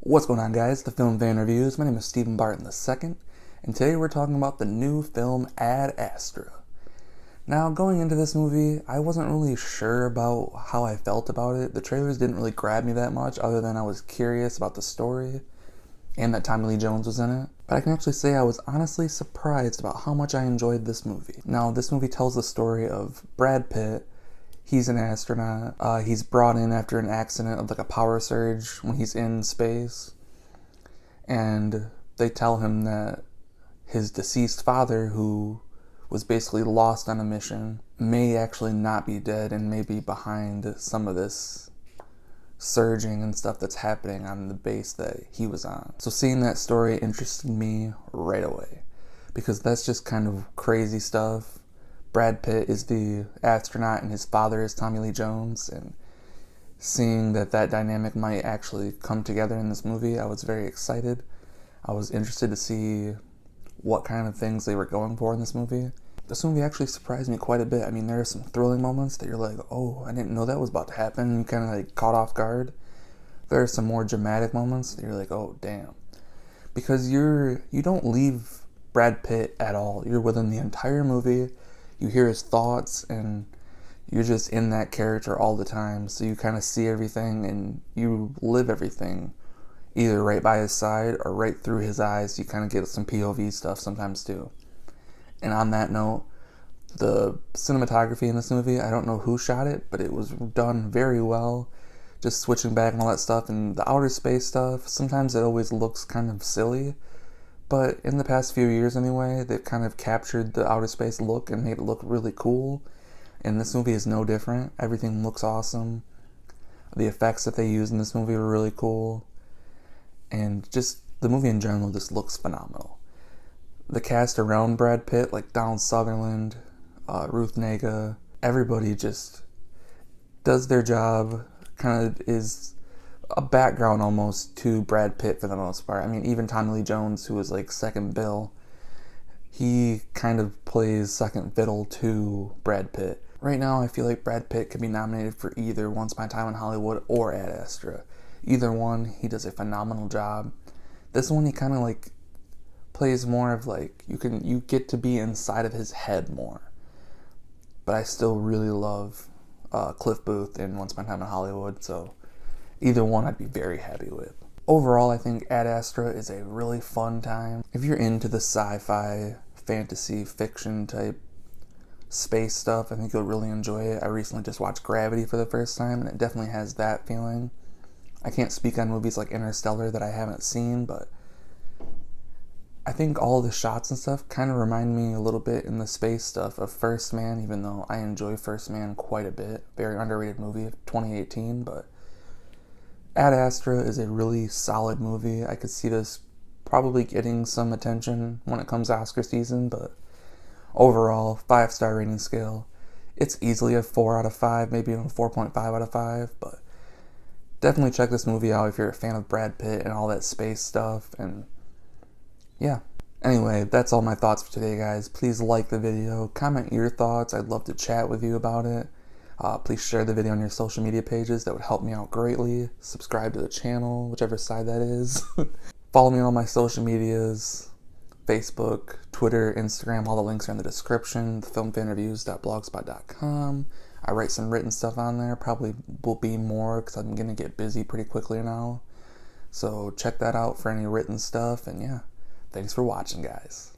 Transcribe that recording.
What's going on, guys? The Film Fan Reviews. My name is Stephen Barton II, and today we're talking about the new film Ad Astra. Now, going into this movie, I wasn't really sure about how I felt about it. The trailers didn't really grab me that much, other than I was curious about the story and that Tommy Lee Jones was in it. But I can actually say I was honestly surprised about how much I enjoyed this movie. Now, this movie tells the story of Brad Pitt. He's an astronaut. He's brought in after an accident of like a power surge when he's in space. And they tell him that his deceased father, who was basically lost on a mission, may actually not be dead and may be behind some of this surging and stuff that's happening on the base that he was on. So seeing that story interested me right away, because that's just kind of crazy stuff. Brad Pitt is the astronaut and his father is Tommy Lee Jones, and seeing that dynamic might actually come together in this movie, I was very excited. I was interested to see what kind of things they were going for in this movie. This movie actually surprised me quite a bit. I mean, there are some thrilling moments that you're like, oh, I didn't know that was about to happen, and you kind of like caught off guard. There are some more dramatic moments that you're like, oh, damn. Because you don't leave Brad Pitt at all. You're with him the entire movie. You hear his thoughts, and you're just in that character all the time. So you kind of see everything, and you live everything, either right by his side or right through his eyes. You kind of get some POV stuff sometimes too. And on that note, the cinematography in this movie, I don't know who shot it, but it was done very well. Just switching back and all that stuff, and the outer space stuff, sometimes it always looks kind of silly. But in the past few years anyway, they've kind of captured the outer space look and made it look really cool. And this movie is no different. Everything looks awesome. The effects that they used in this movie were really cool. And just the movie in general just looks phenomenal. The cast around Brad Pitt, like Donald Sutherland, Ruth Negga, everybody just does their job, kind of is a background almost to Brad Pitt for the most part. I mean, even Tommy Lee Jones, who was like second bill, he kind of plays second fiddle to Brad Pitt. Right now, I feel like Brad Pitt could be nominated for either Once Upon a Time in Hollywood or Ad Astra. Either one, he does a phenomenal job. This one, he kind of like plays more of like, you get to be inside of his head more. But I still really love Cliff Booth in Once Upon a Time in Hollywood, so either one I'd be very happy with. Overall, I think Ad Astra is a really fun time. If you're into the sci-fi, fantasy, fiction type space stuff, I think you'll really enjoy it. I recently just watched Gravity for the first time, and it definitely has that feeling. I can't speak on movies like Interstellar that I haven't seen, but I think all the shots and stuff kind of remind me a little bit in the space stuff of First Man, even though I enjoy First Man quite a bit. Very underrated movie of 2018, but Ad Astra is a really solid movie. I could see this probably getting some attention when it comes to Oscar season, but overall, 5-star rating scale. It's easily a 4 out of 5, maybe even a 4.5 out of 5, but definitely check this movie out if you're a fan of Brad Pitt and all that space stuff, and yeah. Anyway, that's all my thoughts for today, guys. Please like the video, comment your thoughts. I'd love to chat with you about it. Please share the video on your social media pages. That would help me out greatly. Subscribe to the channel, whichever side that is. Follow me on all my social medias, Facebook, Twitter, Instagram. All the links are in the description. thefilmfanreviews.blogspot.com. I write some written stuff on there. Probably will be more because I'm going to get busy pretty quickly now. So check that out for any written stuff. And yeah, thanks for watching, guys.